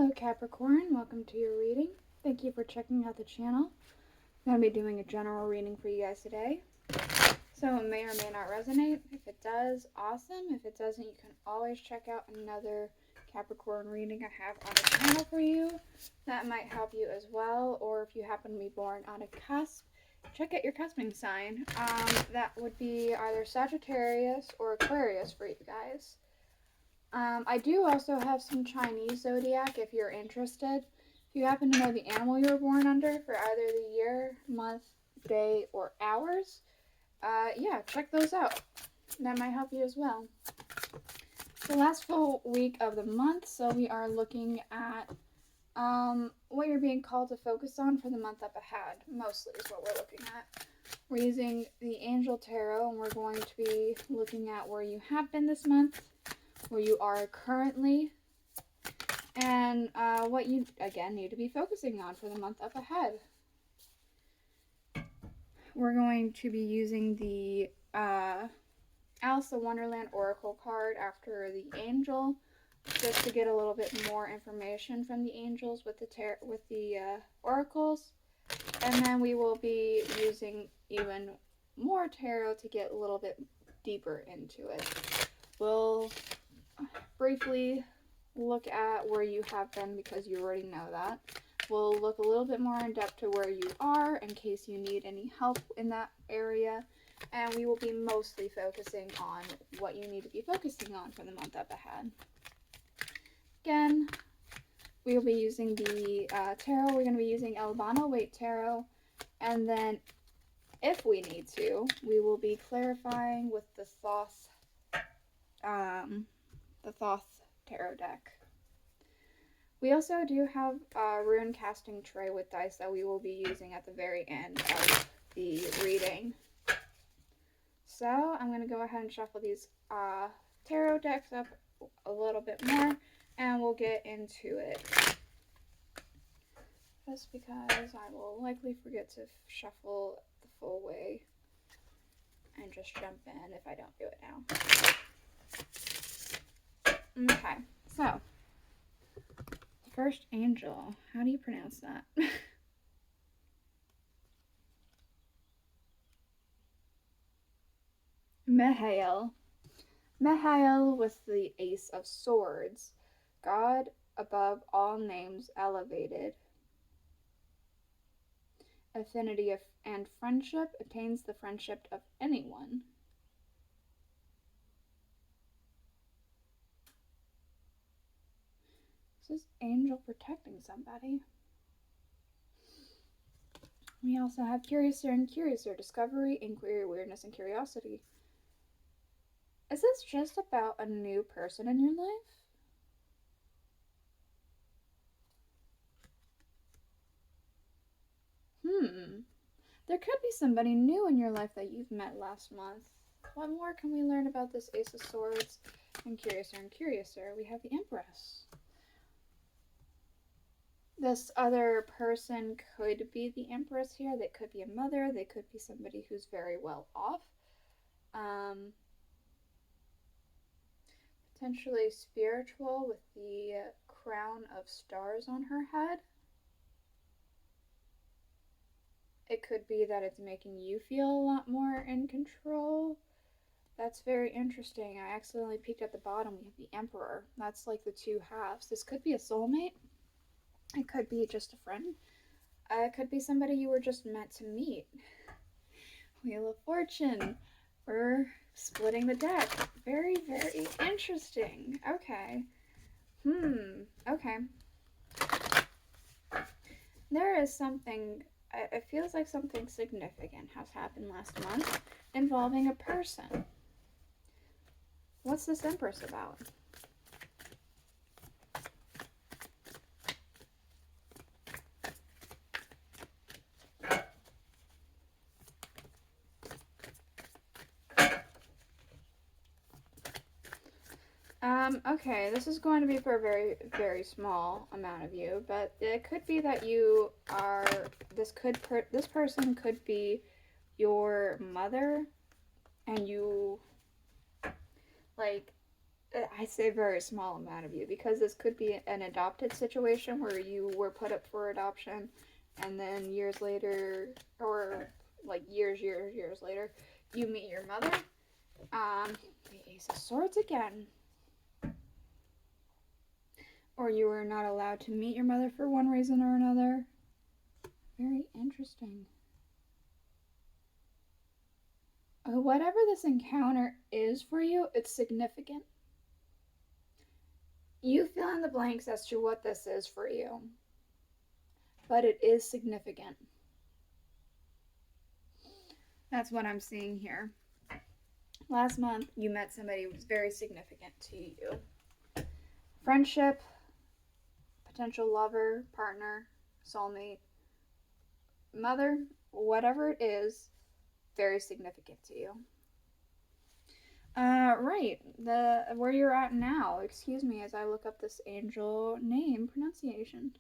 Hello Capricorn, welcome to your reading. Thank you for checking out the channel. I'm going to be doing a general reading for you guys today. So it may or may not resonate. If it does, awesome. If it doesn't, you can always check out another Capricorn reading I have on the channel for you. That might help you as well. Or if you happen to be born on a cusp, check out your cusping sign. That would be either Sagittarius or Aquarius for you guys. I do also have some Chinese zodiac if you're interested. If you happen to know the animal you were born under for either the year, month, day, or hours, yeah, check those out. That might help you as well. The last full week of the month, so we are looking at what you're being called to focus on for the month up ahead, mostly is what we're looking at. We're using the Angel Tarot, and we're going to be looking at where you have been this month, where you are currently, and what you, again, need to be focusing on for the month up ahead. We're going to be using the Alice the Wonderland Oracle card after the Angel, just to get a little bit more information from the angels with the oracles, and then we will be using even more tarot to get a little bit deeper into it. We'll briefly look at where you have been because you already know that. We'll look a little bit more in depth to where you are in case you need any help in that area, and we will be mostly focusing on what you need to be focusing on for the month up ahead. Again, we will be using the tarot. We're going to be using Albano-Waite tarot, and then if we need to, we will be clarifying with the Thoth tarot deck. We also do have a rune casting tray with dice that we will be using at the very end of the reading. So I'm going to go ahead and shuffle these tarot decks up a little bit more, and we'll get into it. Just because I will likely forget to shuffle the full way and just jump in if I don't do it now. Okay, so first angel, how do you pronounce that? Mihail. Mihail was the Ace of Swords. God above all names elevated. Affinity and friendship attains the friendship of anyone. This is angel protecting somebody. We also have Curiouser and Curiouser, discovery, inquiry, weirdness, and curiosity. Is this just about a new person in your life? There could be somebody new in your life that you've met last month. What more can we learn about this Ace of Swords and Curiouser and Curiouser? We have the Empress. This other person could be the Empress here. They could be a mother. They could be somebody who's very well off. Potentially spiritual with the crown of stars on her head. It could be that it's making you feel a lot more in control. That's very interesting. I accidentally peeked at the bottom. We have the Emperor. That's like the two halves. This could be a soulmate. It could be just a friend. It could be somebody you were just meant to meet. Wheel of Fortune. We're splitting the deck. Very, very interesting. Okay. Okay. There is something, it feels like something significant has happened last month involving a person. What's this Empress about? Okay, this is going to be for a very, very small amount of you, but it could be that you are, this person could be your mother, and you, like, I say very small amount of you, because this could be an adopted situation where you were put up for adoption, and then years later, or like years later, you meet your mother. The Ace of Swords again. Or you were not allowed to meet your mother for one reason or another. Very interesting. Whatever this encounter is for you, it's significant. You fill in the blanks as to what this is for you, but it is significant. That's what I'm seeing here. Last month, you met somebody who was very significant to you. Friendship, potential lover, partner, soulmate, mother, whatever it is, very significant to you. Right, where you're at now. Excuse me as I look up this angel name pronunciation.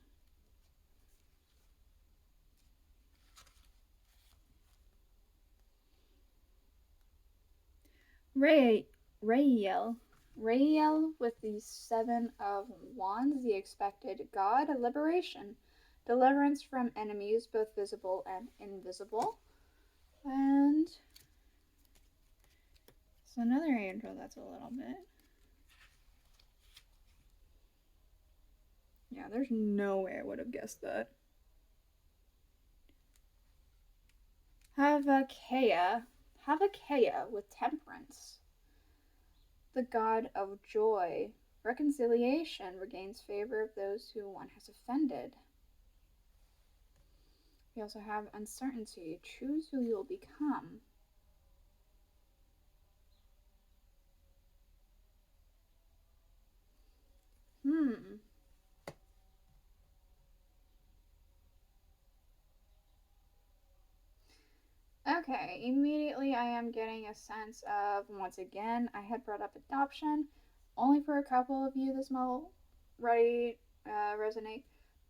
Rael with the 7 of Wands, the expected god, liberation, deliverance from enemies, both visible and invisible. And it's another angel that's a little bit. Yeah, there's no way I would have guessed that. Havakea with temperance, the god of joy. Reconciliation regains favor of those who one has offended. We also have uncertainty. Choose who you'll become. Okay, immediately I am getting a sense of, once again, I had brought up adoption. Only for a couple of you this will resonate,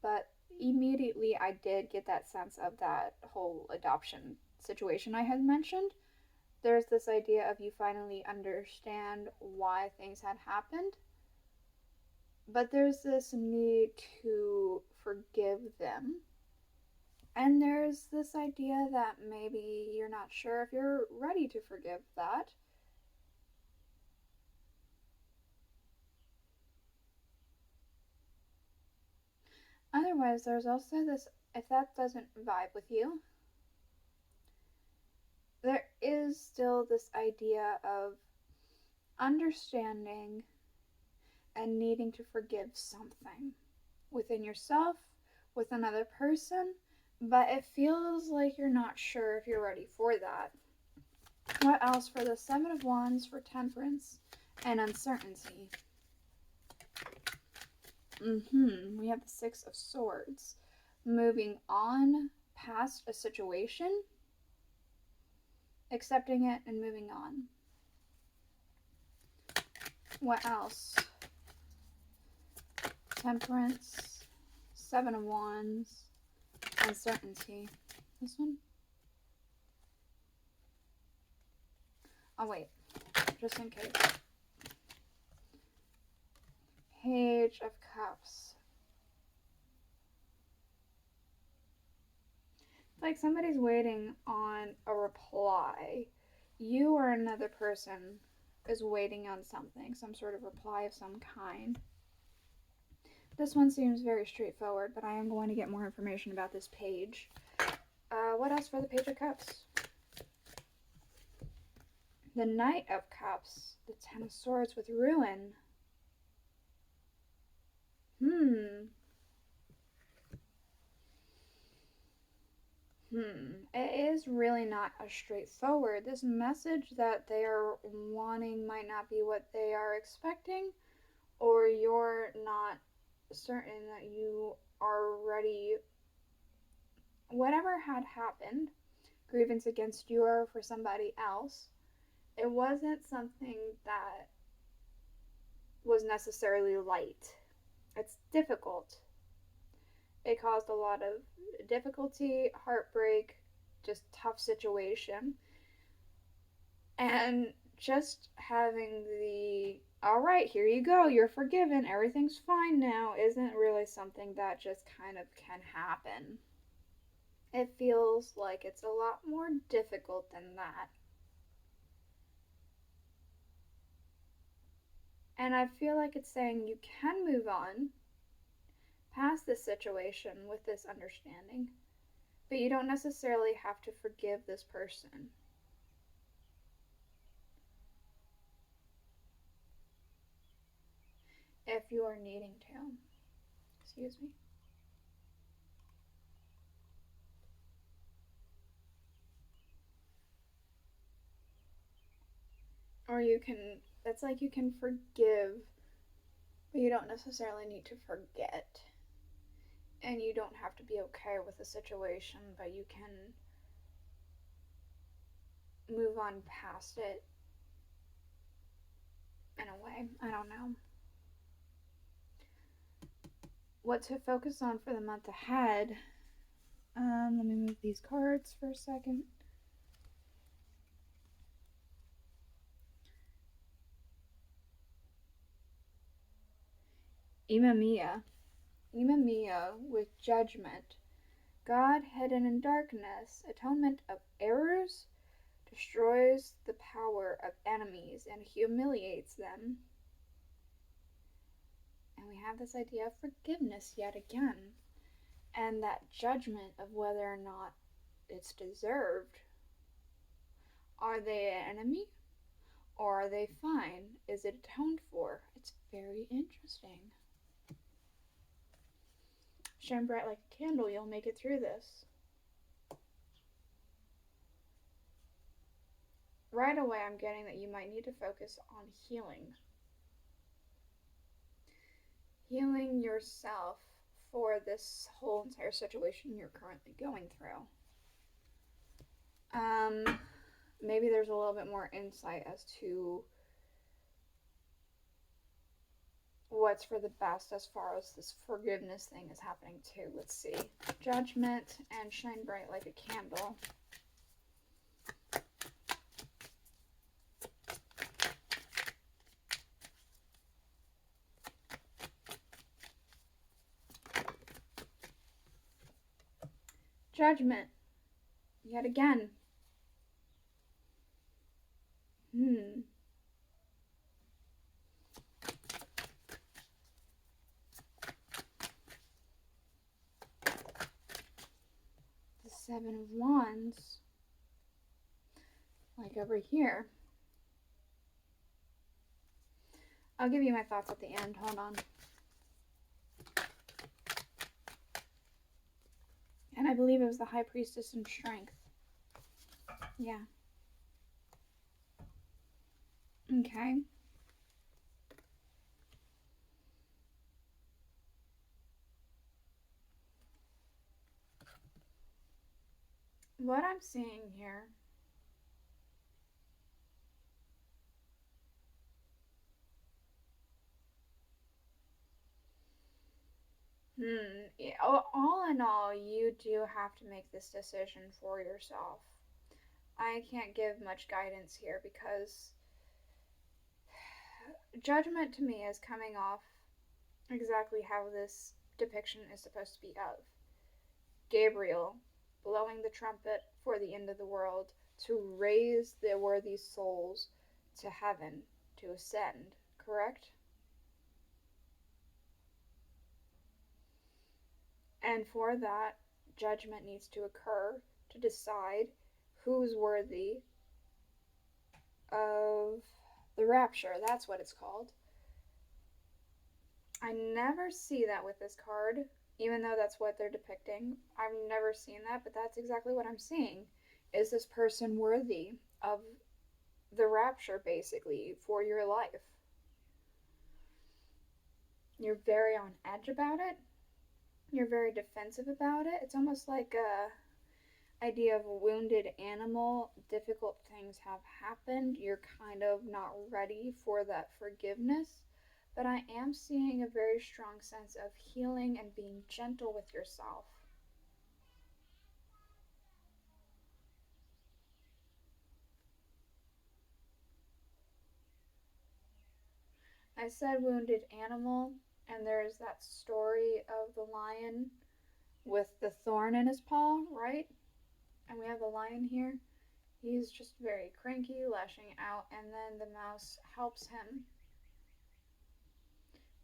but immediately I did get that sense of that whole adoption situation I had mentioned. There's this idea of you finally understand why things had happened, but there's this need to forgive them. And there's this idea that maybe you're not sure if you're ready to forgive that. Otherwise, there's also this, if that doesn't vibe with you, there is still this idea of understanding and needing to forgive something within yourself, with another person, but it feels like you're not sure if you're ready for that. What else for the 7 of Wands for temperance and uncertainty? We have the 6 of Swords. Moving on past a situation, accepting it and moving on. What else? Temperance, 7 of Wands, uncertainty. This one? Oh, wait. Just in case. Page of Cups. It's like somebody's waiting on a reply. You or another person is waiting on something, some sort of reply of some kind. This one seems very straightforward, but I am going to get more information about this page. What else for the Page of Cups? The Knight of Cups, the 10 of Swords with ruin. It is really not as straightforward. This message that they are wanting might not be what they are expecting, or you're not certain that you are ready. Whatever had happened, grievance against you or for somebody else, it wasn't something that was necessarily light. It's difficult. It caused a lot of difficulty, heartbreak, just tough situation. And just having the all right, here you go, you're forgiven, everything's fine now, isn't really something that just kind of can happen. It feels like it's a lot more difficult than that. And I feel like it's saying you can move on past this situation with this understanding, but you don't necessarily have to forgive this person. If you are needing to. Excuse me. Or you can, it's like you can forgive, but you don't necessarily need to forget. And you don't have to be okay with the situation, but you can move on past it in a way. I don't know. What to focus on for the month ahead. Let me move these cards for a second. Imamiya with judgment. God hidden in darkness, atonement of errors, destroys the power of enemies and humiliates them. And we have this idea of forgiveness yet again, and that judgment of whether or not it's deserved. Are they an enemy? Or are they fine? Is it atoned for? It's very interesting. Shine bright like a candle, you'll make it through this. Right away, I'm getting that you might need to focus on healing. Healing yourself for this whole entire situation you're currently going through. Maybe there's a little bit more insight as to what's for the best as far as this forgiveness thing is happening too. Let's see. Judgment and shine bright like a candle. Judgment. Yet again. The Seven of Wands. Like over here. I'll give you my thoughts at the end. Hold on. And I believe it was the High Priestess in Strength. Yeah. Okay. What I'm seeing here all in all, you do have to make this decision for yourself. I can't give much guidance here because judgment to me is coming off exactly how this depiction is supposed to be of. Gabriel blowing the trumpet for the end of the world to raise the worthy souls to heaven, to ascend, correct? And for that, judgment needs to occur to decide who's worthy of the rapture. That's what it's called. I never see that with this card, even though that's what they're depicting. I've never seen that, but that's exactly what I'm seeing. Is this person worthy of the rapture, basically, for your life? You're very on edge about it. You're very defensive about it. It's almost like a idea of a wounded animal. Difficult things have happened. You're kind of not ready for that forgiveness. But I am seeing a very strong sense of healing and being gentle with yourself. I said wounded animal, and there's that story of the lion with the thorn in his paw, right? And we have the lion here. He's just very cranky, lashing out, and then the mouse helps him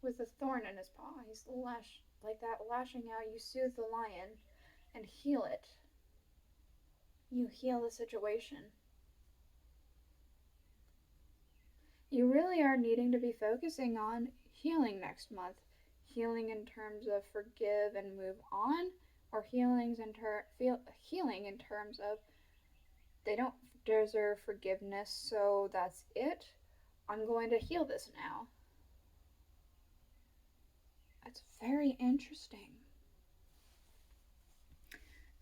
with a thorn in his paw. He's like that, lashing out. You soothe the lion and heal it. You heal the situation. You really are needing to be focusing on healing next month. Healing in terms of forgive and move on, or healing in terms of they don't deserve forgiveness, so that's it. I'm going to heal this now. That's very interesting.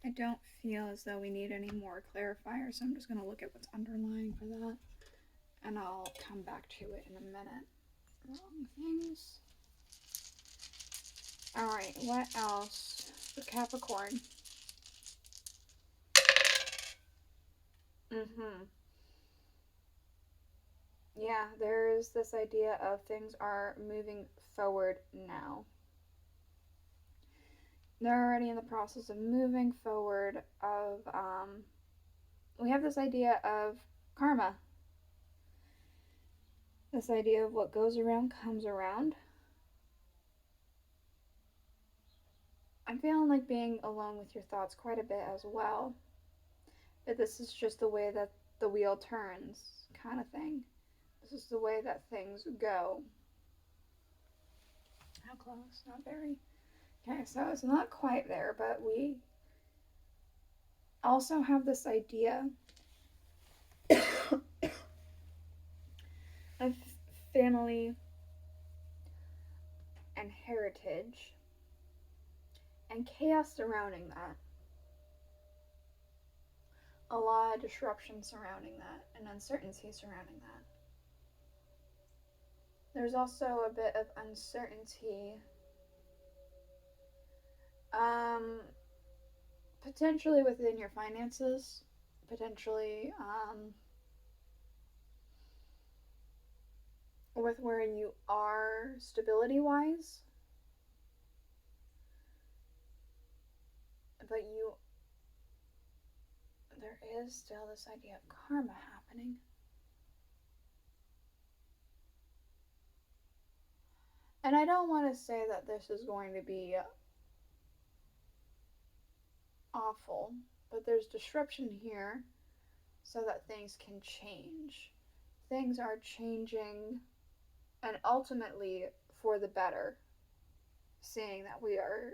I don't feel as though we need any more clarifiers, so I'm just going to look at what's underlying for that, and I'll come back to it in a minute. Wrong things. Alright, what else? For Capricorn. Yeah, there's this idea of things are moving forward now. They're already in the process of moving forward we have this idea of karma. This idea of what goes around comes around. I'm feeling like being alone with your thoughts quite a bit as well. But this is just the way that the wheel turns, kind of thing. This is the way that things go. How close? Not very. Okay, so it's not quite there, but we also have this idea of family and heritage and chaos surrounding that. A lot of disruption surrounding that and uncertainty surrounding that. There's also a bit of uncertainty potentially within your finances, potentially with where you are stability-wise, but there is still this idea of karma happening. And I don't want to say that this is going to be awful, but there's disruption here so that things can change. Things are changing, and ultimately for the better, seeing that we are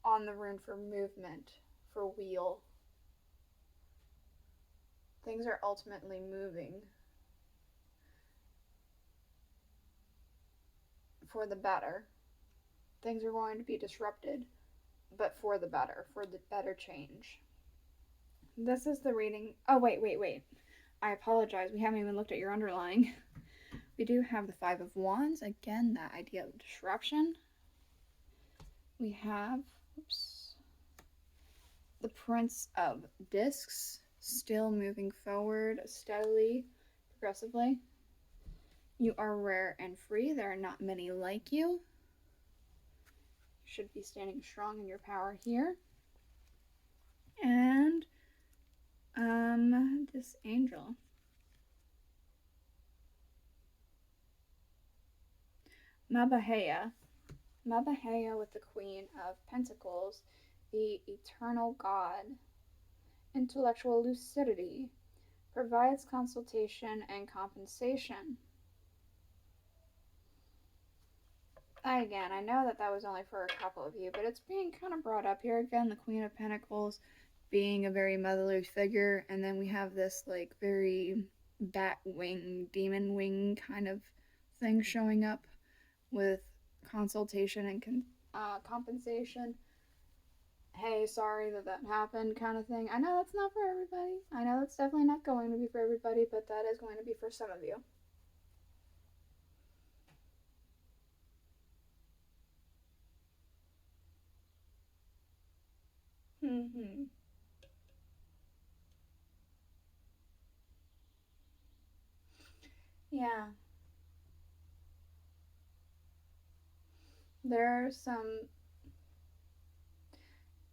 on the rune for movement, for wheel. Things are ultimately moving for the better. Things are going to be disrupted, but for the better change. This is the reading. Oh, wait. I apologize. We haven't even looked at your underlying. We do have the Five of Wands. Again, that idea of disruption. We have, the Prince of Discs, still moving forward steadily, progressively. You are rare and free. There are not many like you. You should be standing strong in your power here. And this angel. Mabaheya with the Queen of Pentacles, the eternal God, intellectual lucidity, provides consultation and compensation. Again, I know that was only for a couple of you, but it's being kind of brought up here. Again, the Queen of Pentacles being a very motherly figure, and then we have this like very bat wing, demon wing kind of thing showing up with consultation and compensation. Hey, sorry that happened, kind of thing. I know that's not for everybody. I know that's definitely not going to be for everybody, but that is going to be for some of you. Yeah. There are some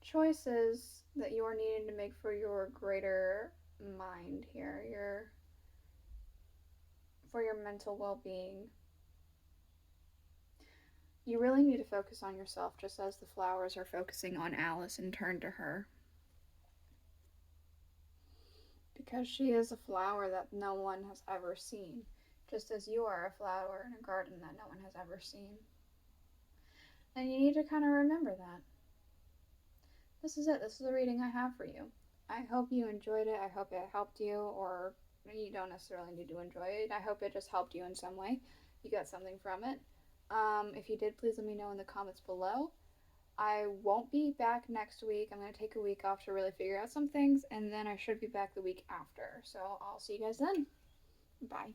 choices that you are needing to make for your greater mind here, for your mental well-being. You really need to focus on yourself, just as the flowers are focusing on Alice and turn to her. Because she is a flower that no one has ever seen, just as you are a flower in a garden that no one has ever seen. And you need to kind of remember that. This is it. This is the reading I have for you. I hope you enjoyed it. I hope it helped you, or you don't necessarily need to enjoy it. I hope it just helped you in some way. You got something from it. If you did, please let me know in the comments below. I won't be back next week. I'm going to take a week off to really figure out some things, and then I should be back the week after. So I'll see you guys then. Bye.